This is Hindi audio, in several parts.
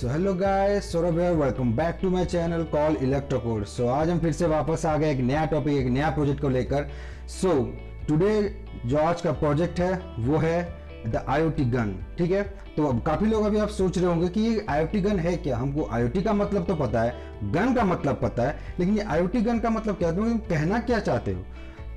सो हेलो गाइस, सौरभ है। Welcome back to my channel call Electrocode. So आज हम फिर से वापस आ गए एक नया टॉपिक, एक नया प्रोजेक्ट को लेकर। सो टुडे जो आज का प्रोजेक्ट है वो है द IoT गन। ठीक है, तो अब काफी लोग अभी आप सोच रहे होंगे कि ये IoT गन है क्या। हमको IoT का मतलब तो पता है, गन का मतलब पता है, लेकिन ये IoT गन का मतलब क्या है, तुम कहना क्या चाहते हो।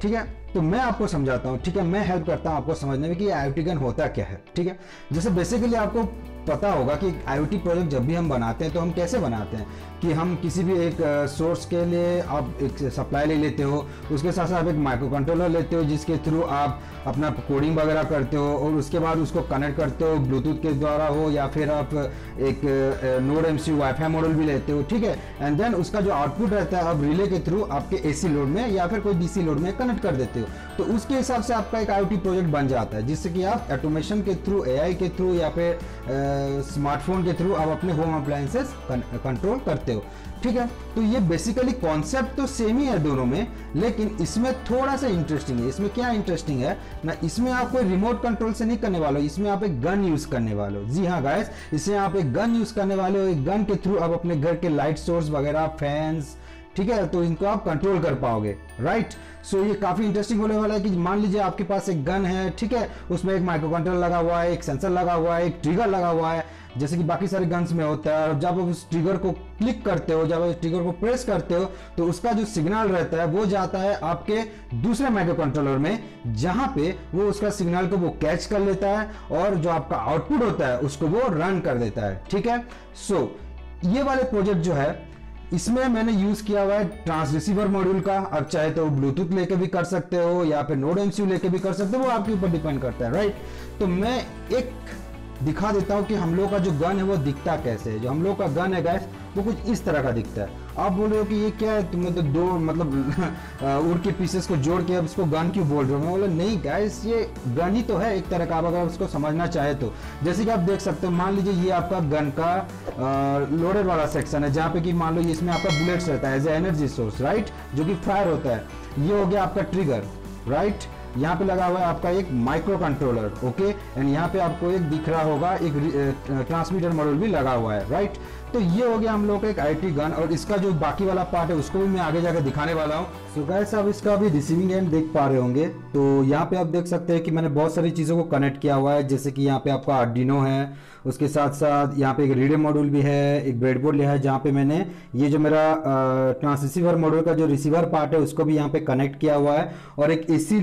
ठीक है, तो मैं आपको समझाता हूँ। ठीक है, मैं हेल्प करता हूँ आपको समझने में कि IoT गन होता क्या है। ठीक है, जैसे बेसिकली आपको पता होगा कि IoT प्रोजेक्ट जब भी हम बनाते हैं तो हम कैसे बनाते हैं कि हम किसी भी एक सोर्स के लिए आप एक सप्लाई ले लेते हो, उसके साथ साथ आप एक माइक्रो कंट्रोलर लेते हो जिसके थ्रू आप अपना कोडिंग वगैरह करते हो, और उसके बाद उसको कनेक्ट करते हो ब्लूटूथ के द्वारा हो, या फिर आप एक नोड MCU वाईफाई मॉडल भी लेते हो। ठीक है, एंड देन उसका जो आउटपुट रहता है आप रिले के थ्रू आपके AC लोड में या फिर कोई DC लोड में कनेक्ट कर देते हो। तो उसके हिसाब से आपका एक IoT प्रोजेक्ट बन जाता है, जिससे कि आप ऑटोमेशन के थ्रू, AI के थ्रू या फिर स्मार्टफोन के थ्रू आप अपने होम अप्लायंसेस कंट्रोल करते हो। ठीक है, तो ये बेसिकली कॉन्सेप्ट तो सेम ही है दोनों में, लेकिन इसमें थोड़ा सा इंटरेस्टिंग है। इसमें क्या इंटरेस्टिंग है ना, इसमें आप कोई रिमोट कंट्रोल से नहीं करने वाले हो, इसमें आप एक गन यूज करने वाले हो। जी हाँ गाइस, इसमें आप एक गन यूज करने वाले हो। एक गन के थ्रू आप अपने घर के लाइट सोर्स वगैरह, फैंस, ठीक है, तो इनको आप कंट्रोल कर पाओगे। राइट, सो ये काफी इंटरेस्टिंग होने वाला है कि मान लीजिए आपके पास एक गन है, ठीक है, उसमें एक माइक्रो कंट्रोलर लगा हुआ है, एक सेंसर लगा हुआ है, एक ट्रिगर लगा हुआ है, जैसे कि बाकी सारे गन्स में होता है। और जब आप उस ट्रिगर को क्लिक करते हो, जब आप उस ट्रिगर को प्रेस करते हो, तो उसका जो सिग्नल रहता है वो जाता है आपके दूसरे माइक्रो कंट्रोलर में, जहां पे वो उसका सिग्नल को वो कैच कर लेता है और जो आपका आउटपुट होता है उसको वो रन कर देता है। ठीक है, सो ये वाले प्रोजेक्ट जो है इसमें मैंने यूज किया हुआ है ट्रांस रिसीवर मॉड्यूल का। अब चाहे तो ब्लूटूथ लेके भी कर सकते हो या फिर नोड MCU लेके भी कर सकते हो, वो आपके ऊपर डिपेंड करता है। राइट, तो मैं एक दिखा देता हूं कि हम लोग का जो गन है वो दिखता कैसे है। जो हम लोग का गन है गाइस वो कुछ इस तरह का दिखता है। आप बोल रहे हो कि ये क्या है, तुमने तो दो मतलब उड़ के पीसेस को जोड़ के अब इसको गन क्यों बोल रहे हो। मैं बोला नहीं गाइस, ये गन ही तो है एक तरह का, आप अगर उसको समझना चाहे तो। जैसे कि आप देख सकते हो, मान लीजिए ये आपका गन का लोडेड वाला सेक्शन है, जहाँ पे कि मान लो इसमें आपका बुलेट्स रहता है as a energy source, right, जो कि फायर होता है। ये हो गया आपका ट्रिगर। राइट, यहाँ पे लगा हुआ है आपका एक माइक्रो कंट्रोलर। ओके, एंड यहाँ पे आपको एक दिख रहा होगा एक ट्रांसमीटर मॉड्यूल भी लगा हुआ है। राइट, तो ये हो गया हम लोग का एक IoT गन, और इसका जो बाकी वाला पार्ट है उसको भी मैं आगे जाकर दिखाने वाला हूँ। सो गाइस, आप इसका भी रिसीविंग एंड देख पा रहे होंगे। तो यहाँ पे आप देख सकते हैं कि मैंने बहुत सारी चीज़ों को कनेक्ट किया हुआ है, जैसे कि यहाँ पे आपका आर्डिनो है, उसके साथ साथ यहाँ पे एक रीडर मॉड्यूल भी है, एक ब्रेडबोर्ड लिया है जहाँ पे मैंने ये जो मेरा ट्रांस मॉड्यूल का जो रिसीवर पार्ट है उसको भी यहाँ पे कनेक्ट किया हुआ है, और एक AC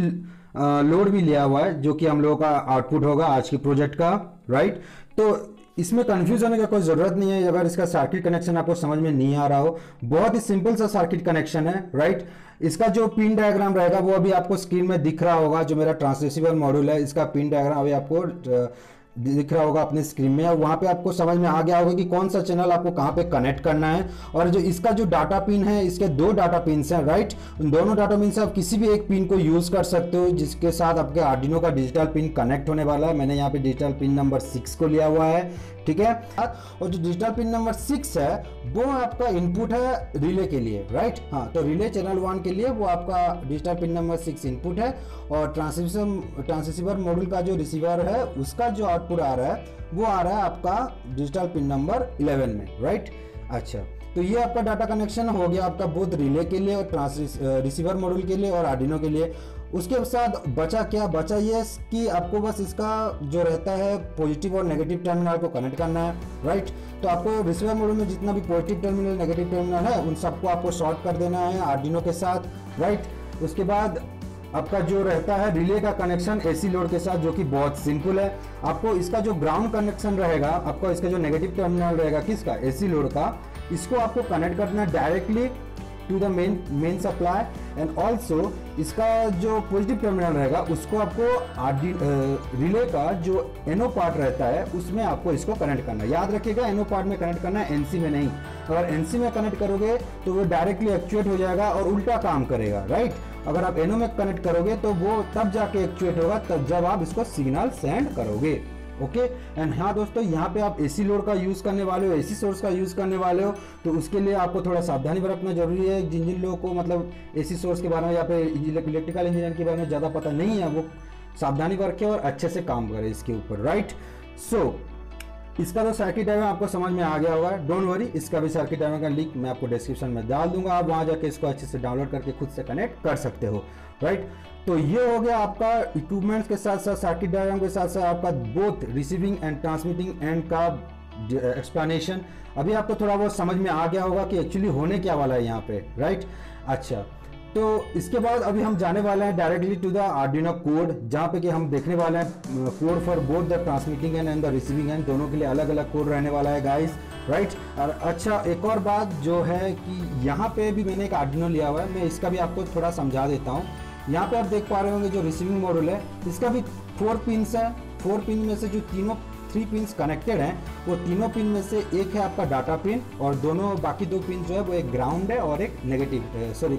लोड भी लिया हुआ है जो कि हम लोगों का आउटपुट होगा आज के प्रोजेक्ट का। राइट, तो इसमें कंफ्यूज होने का कोई जरूरत नहीं है अगर इसका सर्किट कनेक्शन आपको समझ में नहीं आ रहा हो। बहुत ही सिंपल सा सर्किट कनेक्शन है। राइट, इसका जो पिन डायग्राम रहेगा वो अभी आपको स्क्रीन में दिख रहा होगा। जो मेरा ट्रांसरिसीवर मॉड्यूल है इसका पिन डायग्राम अभी आपको दिख रहा होगा अपने स्क्रीन में, और वहां पे आपको समझ में आ गया होगा कि कौन सा चैनल आपको कहां पे कनेक्ट करना है। और जो इसका जो डाटा पिन है, इसके दो डाटा पिन हैं। राइट, उन दोनों डाटा पिन से आप किसी भी एक पिन को यूज कर सकते हो जिसके साथ आपके आर्डिनो का डिजिटल पिन कनेक्ट होने वाला है। मैंने यहाँ पे डिजिटल पिन नंबर 6 को लिया हुआ है। ठीक है, और जो डिजिटल पिन नंबर 6 है वो आपका इनपुट है रिले के लिए। राइट, हाँ, तो रिले चैनल 1 के लिए वो आपका डिजिटल पिन नंबर 6 इनपुट है, और ट्रांसरिसीवर मॉड्यूल का जो रिसीवर है उसका जो आउटपुट आ रहा है वो आ रहा है आपका डिजिटल पिन नंबर 11 में। राइट, अच्छा, तो ये आपका डाटा कनेक्शन हो गया आपका बोथ रिले के लिए और रिसीवर मॉड्यूल के लिए और आर्डिनो के लिए। उसके साथ बचा क्या, बचा ये कि आपको बस इसका जो रहता है पॉजिटिव और नेगेटिव टर्मिनल को कनेक्ट करना है। राइट, तो आपको रिसीवर मॉड्यूल में जितना भी पॉजिटिव टर्मिनल, नेगेटिव टर्मिनल है उन सबको आपको शॉर्ट कर देना है आर्डिनो के साथ। राइट, उसके बाद आपका जो रहता है रिले का कनेक्शन AC लोड के साथ, जो कि बहुत सिंपल है। आपको इसका जो ग्राउंड कनेक्शन रहेगा, आपको इसका जो नेगेटिव टर्मिनल रहेगा किसका, AC लोड का, इसको आपको कनेक्ट करना है directly to the main supply, and also इसका जो पॉजिटिव टर्मिनल रहेगा उसको आपको रिले का जो NO पार्ट रहता है उसमें आपको इसको कनेक्ट करना है। याद रखिएगा NO पार्ट में कनेक्ट करना है, NC में नहीं। अगर NC में कनेक्ट करोगे तो वो डायरेक्टली एक्चुएट हो जाएगा और उल्टा काम करेगा। राइट, अगर आप NO में कनेक्ट करोगे तो वो तब जाके एक्चुएट होगा तब जब आप इसको सिग्नल सेंड करोगे। ओके, एंड हाँ दोस्तों, यहाँ पे आप AC लोड का यूज करने वाले हो, AC सोर्स का यूज करने वाले हो, तो उसके लिए आपको थोड़ा सावधानी बरतना जरूरी है। जिन लोगों को मतलब AC सोर्स के बारे में या फिर इलेक्ट्रिकल इंजीनियर के बारे में ज़्यादा पता नहीं है, वो सावधानी बरतें और अच्छे से काम करें इसके ऊपर। राइट, सो इसका तो सर्किट डायग्राम आपको समझ में आ गया होगा, डोंट वरी, इसका भी सर्किट डायग्राम का लिंक मैं आपको डिस्क्रिप्शन में डाल दूंगा, आप वहां जाके इसको अच्छे से डाउनलोड करके खुद से कनेक्ट कर सकते हो, राइट। तो ये हो गया आपका इक्विपमेंट्स के साथ साथ सर्किट डायग्राम के साथ साथ आपका both receiving end transmitting and का एक्सप्लेनेशन। अभी आपको थोड़ा बहुत समझ में आ गया होगा कि एक्चुअली होने क्या वाला है यहाँ पे, राइट। अच्छा, तो इसके बाद अभी हम जाने वाले हैं directly to the Arduino code, जहाँ पे कि हम देखने वाले हैं code for both the transmitting end and the receiving end, दोनों के लिए अलग अलग कोड रहने वाला है गाइस, राइट। और अच्छा, एक और बात जो है कि यहाँ पे भी मैंने एक आर्डिनो लिया हुआ है, मैं इसका भी आपको थोड़ा समझा देता हूँ। यहाँ पे आप देख पा रहे होंगे जो रिसीविंग मॉड्यूल है, इसका भी 4 पिन्स है। 4 पिन में से जो तीनों 3 पिन्स कनेक्टेड हैं, वो तीनों पिन में से एक है आपका डाटा पिन, और दोनों बाकी 2 पिन जो है वो एक ग्राउंड है और एक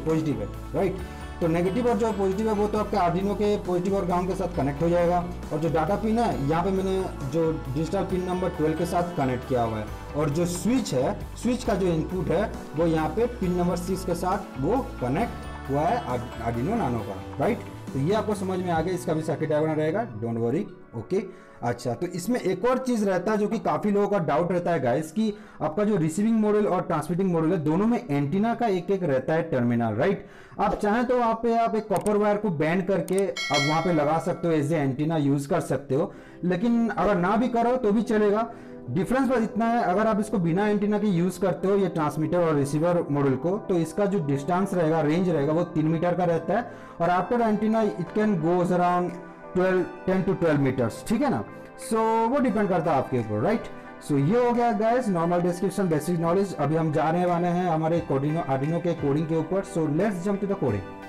पॉजिटिव है, राइट। तो नेगेटिव और जो पॉजिटिव है वो तो आपके आर्डिनो के पॉजिटिव और ग्राउंड के साथ कनेक्ट हो जाएगा, और जो डाटा पिन है यहाँ पे मैंने जो डिजिटल पिन नंबर 12 के साथ कनेक्ट किया हुआ है, और जो स्विच है, स्विच का जो इनपुट है वो यहाँ पे पिन नंबर 6 के साथ वो कनेक्ट हुआ है आर्डिनो नानो का, राइट। तो ये आपको समझ में आ गया, इसका भी सर्किट डायग्राम रहेगा, डोंट वरी, ओके। अच्छा, तो इसमें एक और चीज रहता है जो कि काफी लोगों का डाउट रहता है गाइस, कि आपका जो रिसीविंग मॉड्यूल और ट्रांसमिटिंग मॉड्यूल है, दोनों में एंटीना का एक एक रहता है टर्मिनल, राइट। आप चाहें तो वहां पे आप एक कॉपर वायर को बैंड करके आप वहां पे लगा सकते हो, एज ए एंटीना यूज कर सकते हो, लेकिन अगर ना भी करो तो भी चलेगा। डिफरेंस बस इतना है, अगर आप इसको बिना एंटीना के यूज करते हो ये ट्रांसमीटर और रिसीवर मॉड्यूल को, तो इसका जो डिस्टेंस रहेगा, रेंज रहेगा, वो 3 मीटर का रहता है, और after antenna it can goes around 10 to 12 metres, ठीक है ना। सो वो डिपेंड करता है आपके ऊपर, राइट। सो ये हो गया guys normal description, basic knowledge. अभी हम जाने वाले हैं हमारे आर्डिनो के कोडिंग के ऊपर। So let's jump to the coding.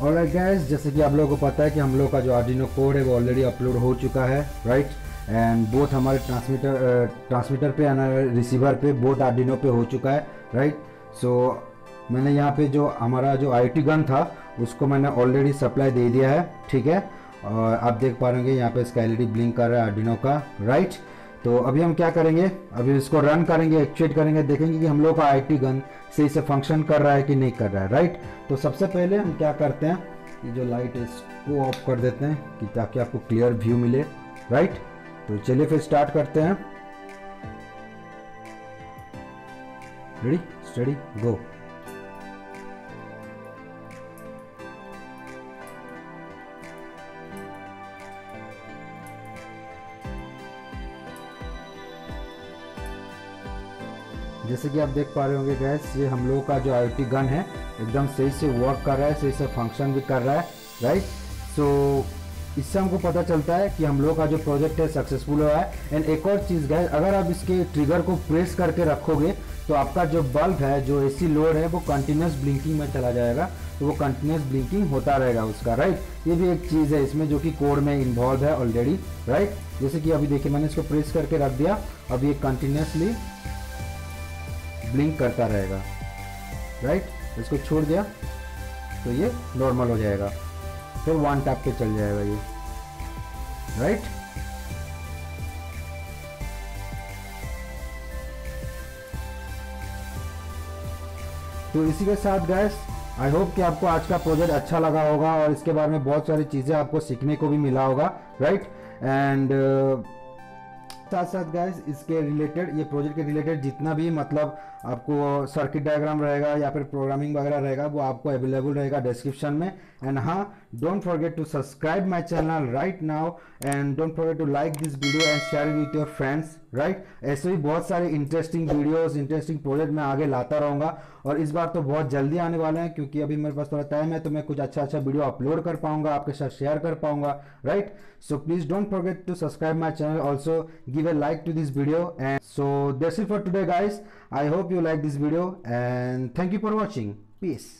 Alright guys, जैसे कि आप लोगों को पता है कि हम लोग का जो आर्डिनो कोड है वो ऑलरेडी अपलोड हो चुका है, राइट। एंड बोथ हमारे ट्रांसमीटर पे एंड रिसीवर पे बोथ आर्डिनो पे हो चुका है, राइट। सो मैंने यहाँ पे जो हमारा जो IoT गन था उसको मैंने ऑलरेडी सप्लाई दे दिया है, ठीक है। और आप देख पा रहे हैं यहाँ पे इसका LED ब्लिंक कर रहा है आर्डिनो का, राइट। तो अभी हम क्या करेंगे, अभी इसको रन करेंगे, एक्चुएट करेंगे, देखेंगे कि हम लोग का IoT गन सही से फंक्शन कर रहा है कि नहीं कर रहा है, राइट। तो सबसे पहले हम क्या करते हैं, ये जो लाइट है इसको ऑफ कर देते हैं कि ताकि आपको क्लियर व्यू मिले, राइट। तो चलिए फिर स्टार्ट करते हैं। रेडी, स्टडी, गो। जैसे कि आप देख पा रहे होंगे गैस, ये हम लोगों का जो IoT गन है एकदम सही से वर्क कर रहा है, सही से फंक्शन भी कर रहा है, राइट। सो इससे हमको पता चलता है कि हम लोग का जो प्रोजेक्ट है सक्सेसफुल हुआ है। एंड एक और चीज़ गैस, अगर आप इसके ट्रिगर को प्रेस करके रखोगे तो आपका जो बल्ब है, जो AC लोड है, वो कंटिन्यूस ब्लिंकिंग में चला जाएगा, तो वो कंटिन्यूस ब्लिंकिंग होता रहेगा उसका, राइट। ये भी एक चीज़ है इसमें जो कि कोड में इन्वॉल्व है ऑलरेडी, राइट। जैसे कि अभी देखिए मैंने इसको प्रेस करके रख दिया, अब ये कंटिन्यूसली ब्लिंक करता रहेगा, राइट। इसको छोड़ दिया तो ये नॉर्मल हो जाएगा, फिर 1 टैप पे चल जाएगा ये, राइट। तो इसी के साथ गाइस, आई होप कि आपको आज का प्रोजेक्ट अच्छा लगा होगा और इसके बारे में बहुत सारी चीज़ें आपको सीखने को भी मिला होगा, राइट। एंड साथ साथ गाइस इसके रिलेटेड, ये प्रोजेक्ट के रिलेटेड जितना भी मतलब आपको सर्किट डायग्राम रहेगा या फिर प्रोग्रामिंग वगैरह रहेगा वो आपको अवेलेबल रहेगा डिस्क्रिप्शन में। एंड हाँ, don't forget to subscribe my channel right now and don't forget to like this video and share it with your friends, right. ऐसे भी बहुत सारे इंटरेस्टिंग वीडियोस, इंटरेस्टिंग प्रोजेक्ट मैं आगे लाता रहूँगा और इस बार तो बहुत जल्दी आने वाले हैं क्योंकि अभी मेरे पास थोड़ा टाइम है तो मैं कुछ अच्छा वीडियो अपलोड कर पाऊंगा, आपके साथ शेयर कर पाऊंगा, right. So please don't forget to subscribe my channel, also give a like to this video, and so that's it for today guys. I hope you like this video and thank you for watching. Peace.